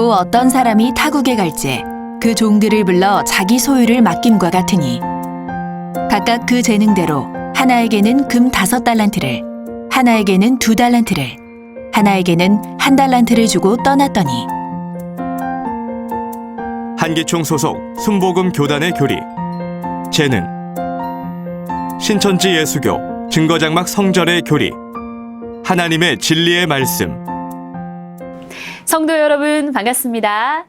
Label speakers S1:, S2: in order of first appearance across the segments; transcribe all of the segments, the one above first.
S1: 또 어떤 사람이 타국에 갈지 그 종들을 불러 자기 소유를 맡김과 같으니 각각 그 재능대로 하나에게는 금 5달란트를, 하나에게는 2달란트를, 하나에게는 1달란트를 주고 떠났더니
S2: 한기총 소속 순복음 교단의 교리, 재능, 신천지 예수교 증거장막 성전의 교리, 하나님의 진리의 말씀.
S3: 성도 여러분 반갑습니다.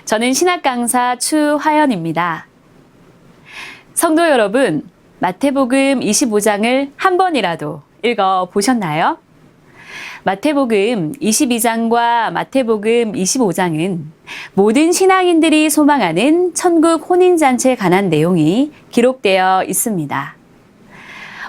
S3: 저는 신학 강사 추화연입니다. 성도 여러분, 마태복음 25장을 한 번이라도 읽어 보셨나요? 마태복음 22장과 마태복음 25장은 모든 신앙인들이 소망하는 천국 혼인잔치에 관한 내용이 기록되어 있습니다.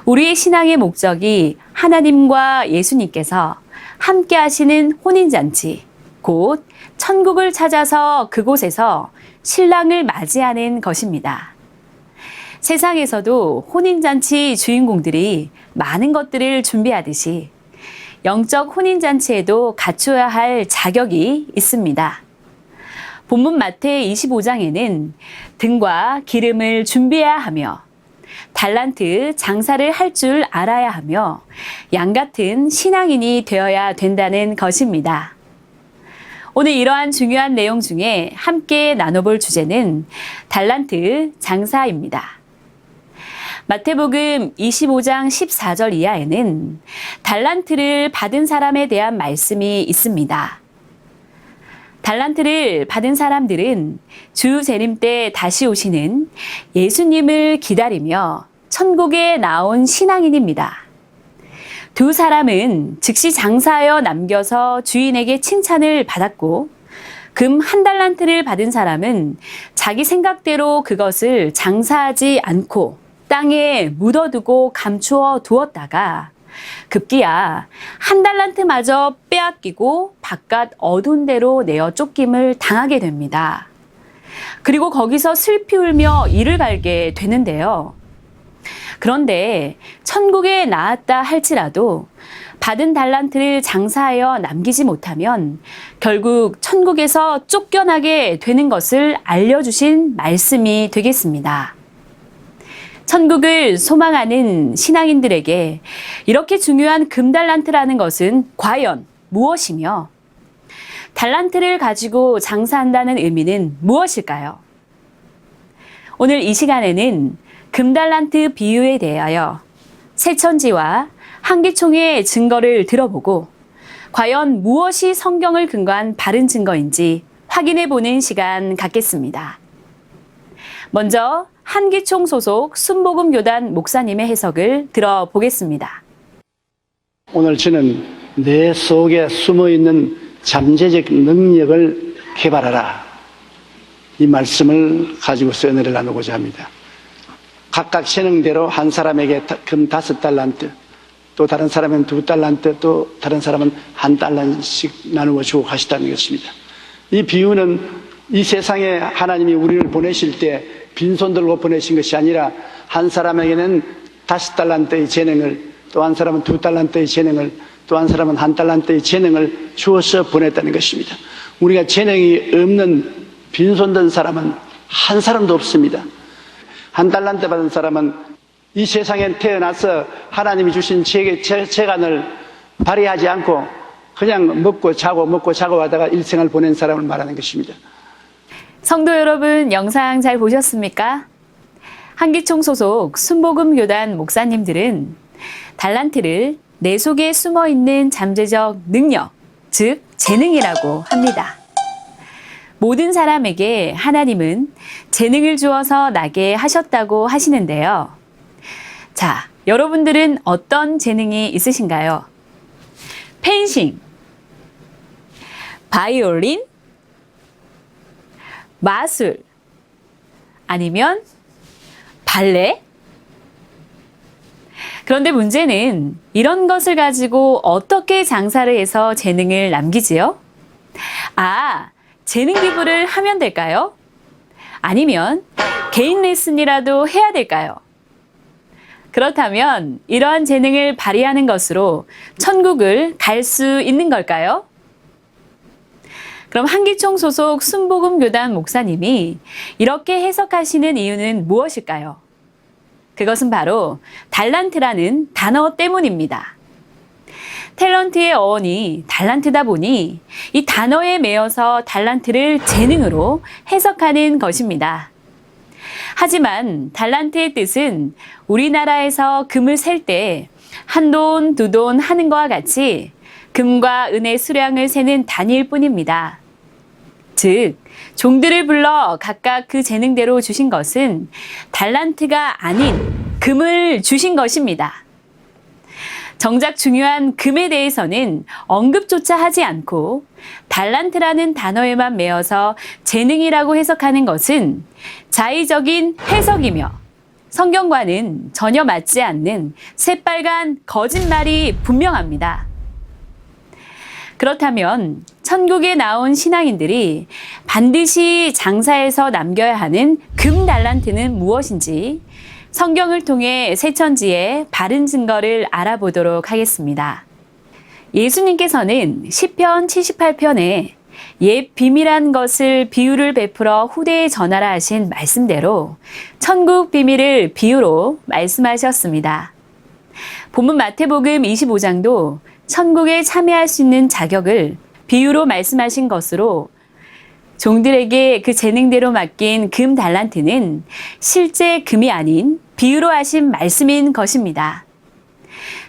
S3: 우리의 신앙의 목적이 하나님과 예수님께서 함께 하시는 혼인잔치, 곧 천국을 찾아서 그곳에서 신랑을 맞이하는 것입니다. 세상에서도 혼인잔치 주인공들이 많은 것들을 준비하듯이 영적 혼인잔치에도 갖춰야 할 자격이 있습니다. 본문 마태 25장에는 등과 기름을 준비해야 하며 달란트 장사를 할 줄 알아야 하며 양 같은 신앙인이 되어야 된다는 것입니다. 오늘 이러한 중요한 내용 중에 함께 나눠볼 주제는 달란트 장사입니다. 마태복음 25장 14절 이하에는 달란트를 받은 사람에 대한 말씀이 있습니다. 달란트를 받은 사람들은 주 재림 때 다시 오시는 예수님을 기다리며 천국에 나온 신앙인입니다. 두 사람은 즉시 장사하여 남겨서 주인에게 칭찬을 받았고, 금 1달란트를 받은 사람은 자기 생각대로 그것을 장사하지 않고 땅에 묻어두고 감추어 두었다가 급기야 1달란트마저 빼앗기고 바깥 어두운 데로 내어 쫓김을 당하게 됩니다. 그리고 거기서 슬피 울며 이를 갈게 되는데요. 그런데 천국에 나았다 할지라도 받은 달란트를 장사하여 남기지 못하면 결국 천국에서 쫓겨나게 되는 것을 알려주신 말씀이 되겠습니다. 천국을 소망하는 신앙인들에게 이렇게 중요한 금달란트라는 것은 과연 무엇이며 달란트를 가지고 장사한다는 의미는 무엇일까요? 오늘 이 시간에는 금달란트 비유에 대하여 새천지와 한기총의 증거를 들어보고 과연 무엇이 성경을 근거한 바른 증거인지 확인해 보는 시간 갖겠습니다. 먼저 한기총 소속 순복음 교단 목사님의 해석을 들어보겠습니다.
S4: 오늘 저는 내 속에 숨어있는 잠재적 능력을 개발하라, 이 말씀을 가지고서 은혜를 나누고자 합니다. 각각 재능대로 한 사람에게 금 5달란트, 또 다른 사람은 2달란트, 또 다른 사람은 1달란트씩 나누어 주고 가시다는 것입니다. 이 비유는 이 세상에 하나님이 우리를 보내실 때 빈손 들고 보내신 것이 아니라 한 사람에게는 5달란트의 재능을, 또 한 사람은 2달란트의 재능을, 또 한 사람은 1달란트의 재능을 주어서 보냈다는 것입니다. 우리가 재능이 없는 빈손 든 사람은 한 사람도 없습니다. 1달란트 받은 사람은 이 세상에 태어나서 하나님이 주신 재간을 발휘하지 않고 그냥 먹고 자고 하다가 일생을 보낸 사람을 말하는 것입니다.
S3: 성도 여러분, 영상 잘 보셨습니까? 한기총 소속 순복음 교단 목사님들은 달란트를 내 속에 숨어있는 잠재적 능력, 즉 재능이라고 합니다. 모든 사람에게 하나님은 재능을 주어서 나게 하셨다고 하시는데요. 자, 여러분들은 어떤 재능이 있으신가요? 펜싱, 바이올린, 마술, 아니면 발레? 그런데 문제는 이런 것을 가지고 어떻게 장사를 해서 재능을 남기지요? 재능 기부를 하면 될까요? 아니면 개인 레슨이라도 해야 될까요? 그렇다면 이러한 재능을 발휘하는 것으로 천국을 갈 수 있는 걸까요? 그럼 한기총 소속 순복음교단 목사님이 이렇게 해석하시는 이유는 무엇일까요? 그것은 바로 달란트라는 단어 때문입니다. 탤런트의 어원이 달란트다 보니 이 단어에 매여서 달란트를 재능으로 해석하는 것입니다. 하지만 달란트의 뜻은 우리나라에서 금을 셀 때 한 돈, 두 돈 하는 것과 같이 금과 은의 수량을 세는 단위일 뿐입니다. 즉, 종들을 불러 각각 그 재능대로 주신 것은 달란트가 아닌 금을 주신 것입니다. 정작 중요한 금에 대해서는 언급조차 하지 않고 달란트라는 단어에만 매어서 재능이라고 해석하는 것은 자의적인 해석이며 성경과는 전혀 맞지 않는 새빨간 거짓말이 분명합니다. 그렇다면 천국에 나온 신앙인들이 반드시 장사해서 남겨야 하는 금 달란트는 무엇인지 성경을 통해 새천지의 바른 증거를 알아보도록 하겠습니다. 예수님께서는 시편 78편에 옛 비밀한 것을 비유를 베풀어 후대에 전하라 하신 말씀대로 천국 비밀을 비유로 말씀하셨습니다. 본문 마태복음 25장도 천국에 참여할 수 있는 자격을 비유로 말씀하신 것으로 종들에게 그 재능대로 맡긴 금 달란트는 실제 금이 아닌 비유로 하신 말씀인 것입니다.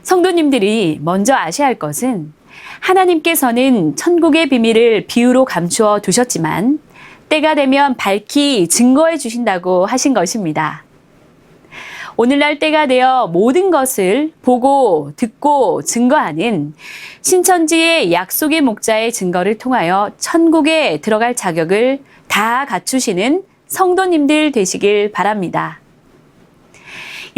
S3: 성도님들이 먼저 아셔야 할 것은 하나님께서는 천국의 비밀을 비유로 감추어 두셨지만 때가 되면 밝히 증거해 주신다고 하신 것입니다. 오늘날 때가 되어 모든 것을 보고 듣고 증거하는 신천지의 약속의 목자의 증거를 통하여 천국에 들어갈 자격을 다 갖추시는 성도님들 되시길 바랍니다.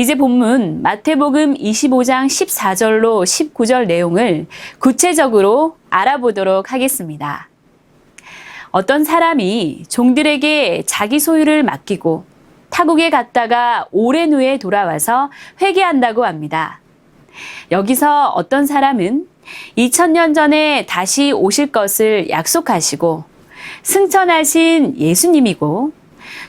S3: 이제 본문 마태복음 25장 14절로 19절 내용을 구체적으로 알아보도록 하겠습니다. 어떤 사람이 종들에게 자기 소유를 맡기고 타국에 갔다가 오랜 후에 돌아와서 회개한다고 합니다. 여기서 어떤 사람은 2000년 전에 다시 오실 것을 약속하시고 승천하신 예수님이고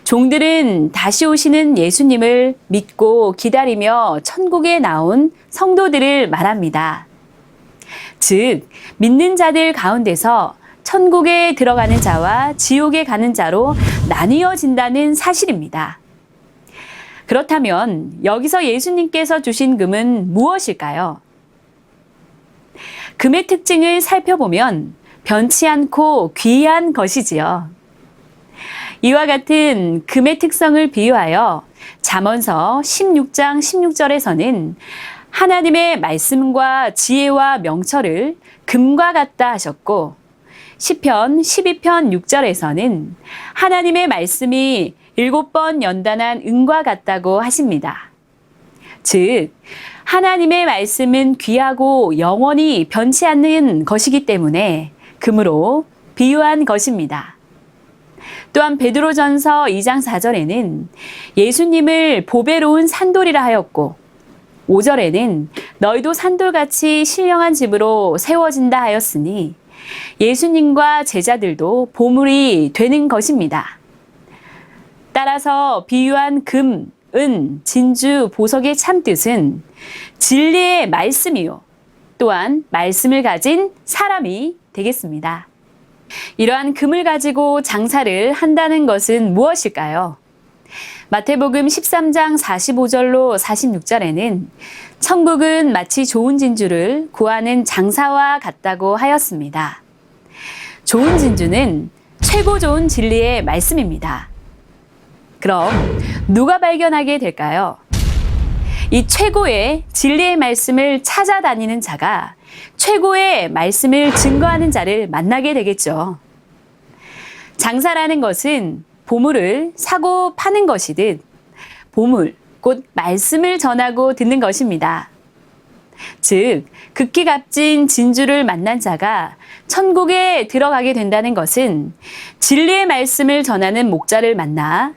S3: 종들은 다시 오시는 예수님을 믿고 기다리며 천국에 나온 성도들을 말합니다. 즉, 믿는 자들 가운데서 천국에 들어가는 자와 지옥에 가는 자로 나뉘어진다는 사실입니다. 그렇다면 여기서 예수님께서 주신 금은 무엇일까요? 금의 특징을 살펴보면 변치 않고 귀한 것이지요. 이와 같은 금의 특성을 비유하여 잠언서 16장 16절에서는 하나님의 말씀과 지혜와 명철을 금과 같다 하셨고 시편 12편 6절에서는 하나님의 말씀이 7번 연단한 은과 같다고 하십니다. 즉, 하나님의 말씀은 귀하고 영원히 변치 않는 것이기 때문에 금으로 비유한 것입니다. 또한 베드로전서 2장 4절에는 예수님을 보배로운 산돌이라 하였고 5절에는 너희도 산돌같이 신령한 집으로 세워진다 하였으니 예수님과 제자들도 보물이 되는 것입니다. 따라서 비유한 금, 은, 진주, 보석의 참뜻은 진리의 말씀이요. 또한 말씀을 가진 사람이 되겠습니다. 이러한 금을 가지고 장사를 한다는 것은 무엇일까요? 마태복음 13장 45절로 46절에는 천국은 마치 좋은 진주를 구하는 장사와 같다고 하였습니다. 좋은 진주는 최고 좋은 진리의 말씀입니다. 그럼 누가 발견하게 될까요? 이 최고의 진리의 말씀을 찾아다니는 자가 최고의 말씀을 증거하는 자를 만나게 되겠죠. 장사라는 것은 보물을 사고 파는 것이듯 보물, 곧 말씀을 전하고 듣는 것입니다. 즉, 극히 값진 진주를 만난 자가 천국에 들어가게 된다는 것은 진리의 말씀을 전하는 목자를 만나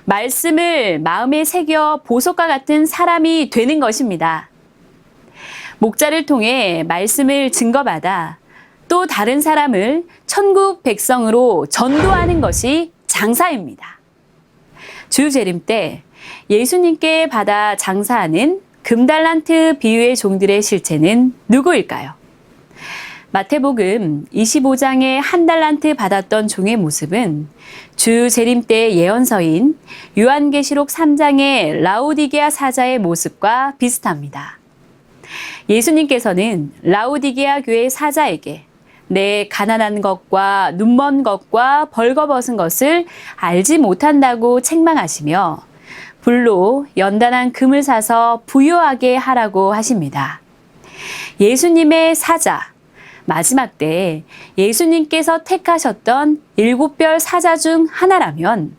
S3: 말씀을 마음에 새겨 보석과 같은 사람이 되는 것입니다. 목자를 통해 말씀을 증거받아 또 다른 사람을 천국 백성으로 전도하는 것이 장사입니다. 주재림 때 예수님께 받아 장사하는 금달란트 비유의 종들의 실체는 누구일까요? 마태복음 25장에 한 달란트 받았던 종의 모습은 주 재림 때 예언서인 요한계시록 3장의 라오디게아 사자의 모습과 비슷합니다. 예수님께서는 라오디게아 교회 사자에게 내 가난한 것과 눈먼 것과 벌거벗은 것을 알지 못한다고 책망하시며 불로 연단한 금을 사서 부유하게 하라고 하십니다. 예수님의 사자, 마지막 때 예수님께서 택하셨던 7별 사자 중 하나라면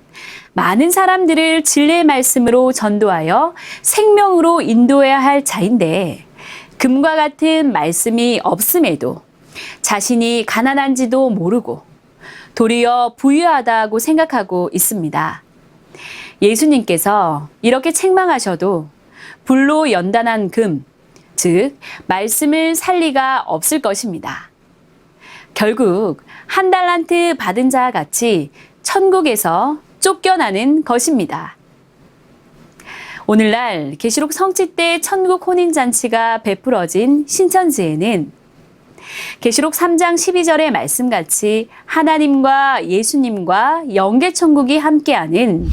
S3: 많은 사람들을 진리의 말씀으로 전도하여 생명으로 인도해야 할 자인데 금과 같은 말씀이 없음에도 자신이 가난한지도 모르고 도리어 부유하다고 생각하고 있습니다. 예수님께서 이렇게 책망하셔도 불로 연단한 금, 즉 말씀을 살 리가 없을 것입니다. 결국 한 달란트 받은 자와 같이 천국에서 쫓겨나는 것입니다. 오늘날 계시록 성취 때 천국 혼인잔치가 베풀어진 신천지에는 계시록 3장 12절의 말씀같이 하나님과 예수님과 영계천국이 함께하는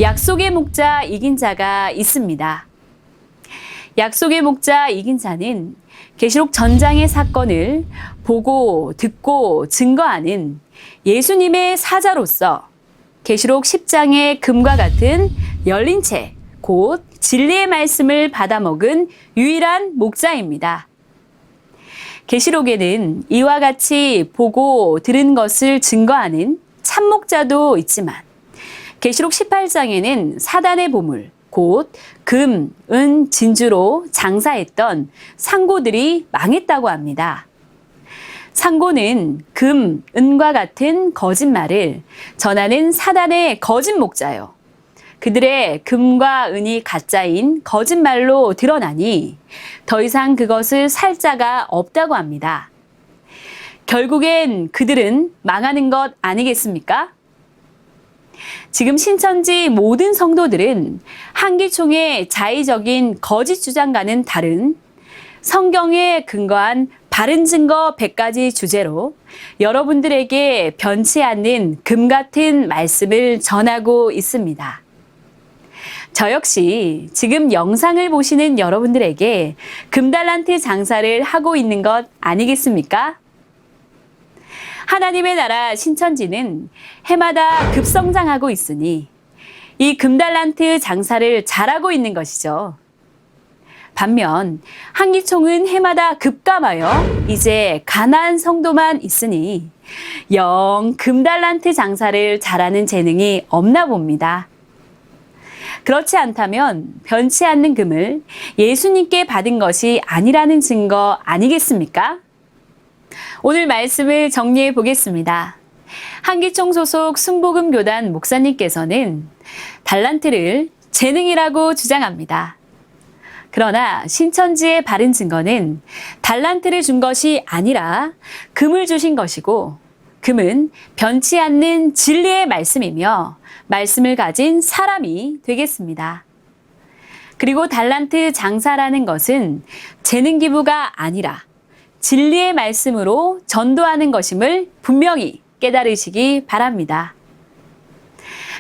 S3: 약속의 목자 이긴 자가 있습니다. 약속의 목자 이긴 자는 계시록 전장의 사건을 보고 듣고 증거하는 예수님의 사자로서 계시록 10장의 금과 같은 열린 채 곧 진리의 말씀을 받아먹은 유일한 목자입니다. 계시록에는 이와 같이 보고 들은 것을 증거하는 참목자도 있지만 계시록 18장에는 사단의 보물, 곧 금, 은, 진주로 장사했던 상고들이 망했다고 합니다. 상고는 금, 은과 같은 거짓말을 전하는 사단의 거짓 목자요. 그들의 금과 은이 가짜인 거짓말로 드러나니 더 이상 그것을 살 자가 없다고 합니다. 결국엔 그들은 망하는 것 아니겠습니까? 지금 신천지 모든 성도들은 한기총의 자의적인 거짓 주장과는 다른 성경에 근거한 바른 증거 100가지 주제로 여러분들에게 변치 않는 금 같은 말씀을 전하고 있습니다. 저 역시 지금 영상을 보시는 여러분들에게 금달란트 장사를 하고 있는 것 아니겠습니까? 하나님의 나라 신천지는 해마다 급성장하고 있으니 이 금달란트 장사를 잘하고 있는 것이죠. 반면 한기총은 해마다 급감하여 이제 가난한 성도만 있으니 영 금달란트 장사를 잘하는 재능이 없나 봅니다. 그렇지 않다면 변치 않는 금을 예수님께 받은 것이 아니라는 증거 아니겠습니까? 오늘 말씀을 정리해 보겠습니다. 한기총 소속 순복음교단 목사님께서는 달란트를 재능이라고 주장합니다. 그러나 신천지의 바른 증거는 달란트를 준 것이 아니라 금을 주신 것이고 금은 변치 않는 진리의 말씀이며 말씀을 가진 사람이 되겠습니다. 그리고 달란트 장사라는 것은 재능 기부가 아니라 진리의 말씀으로 전도하는 것임을 분명히 깨달으시기 바랍니다.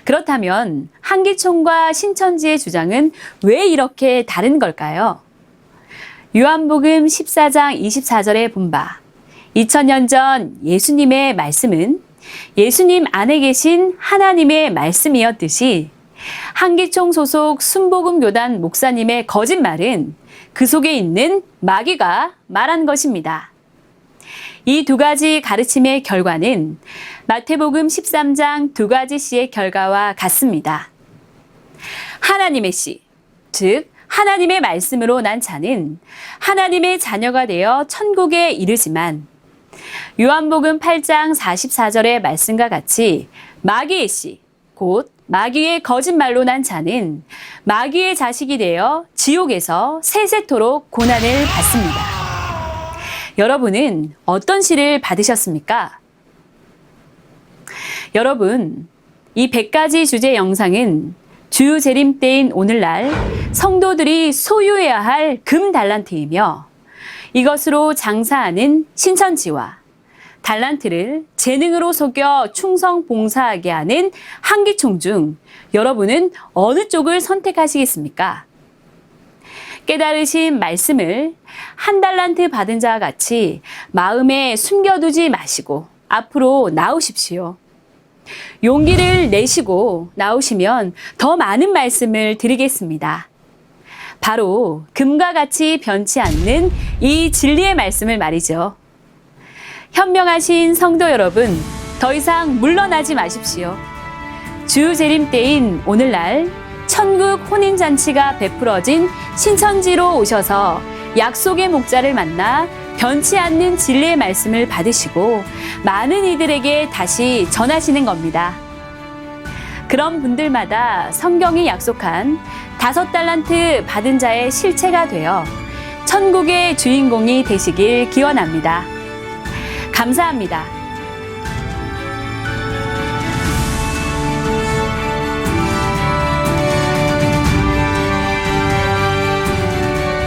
S3: 그렇다면 한기총과 신천지의 주장은 왜 이렇게 다른 걸까요? 요한복음 14장 24절에 본 바 2000년 전 예수님의 말씀은 예수님 안에 계신 하나님의 말씀이었듯이 한기총 소속 순복음교단 목사님의 거짓말은 그 속에 있는 마귀가 말한 것입니다. 이 두 가지 가르침의 결과는 마태복음 13장 두 가지 씨의 결과와 같습니다. 하나님의 씨, 즉 하나님의 말씀으로 난 자는 하나님의 자녀가 되어 천국에 이르지만 요한복음 8장 44절의 말씀과 같이 마귀의 씨, 곧 마귀의 거짓말로 난 자는 마귀의 자식이 되어 지옥에서 세세토록 고난을 받습니다. 여러분은 어떤 시를 받으셨습니까? 여러분, 이 100가지 주제 영상은 주 재림 때인 오늘날 성도들이 소유해야 할 금 달란트이며 이것으로 장사하는 신천지와 달란트를 재능으로 속여 충성 봉사하게 하는 한기총 중 여러분은 어느 쪽을 선택하시겠습니까? 깨달으신 말씀을 한 달란트 받은 자와 같이 마음에 숨겨두지 마시고 앞으로 나오십시오. 용기를 내시고 나오시면 더 많은 말씀을 드리겠습니다. 바로 금과 같이 변치 않는 이 진리의 말씀을 말이죠. 현명하신 성도 여러분, 더 이상 물러나지 마십시오. 주 재림 때인 오늘날 천국 혼인잔치가 베풀어진 신천지로 오셔서 약속의 목자를 만나 변치 않는 진리의 말씀을 받으시고 많은 이들에게 다시 전하시는 겁니다. 그런 분들마다 성경이 약속한 5달란트 받은 자의 실체가 되어 천국의 주인공이 되시길 기원합니다. 감사합니다.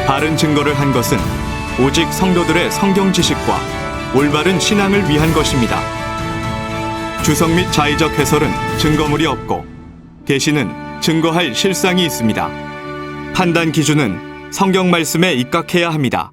S2: 바른 증거를 한 것은 오직 성도들의 성경 지식과 올바른 신앙을 위한 것입니다. 주석 및 자의적 해설은 증거물이 없고 대신은 증거할 실상이 있습니다. 판단 기준은 성경 말씀에 입각해야 합니다.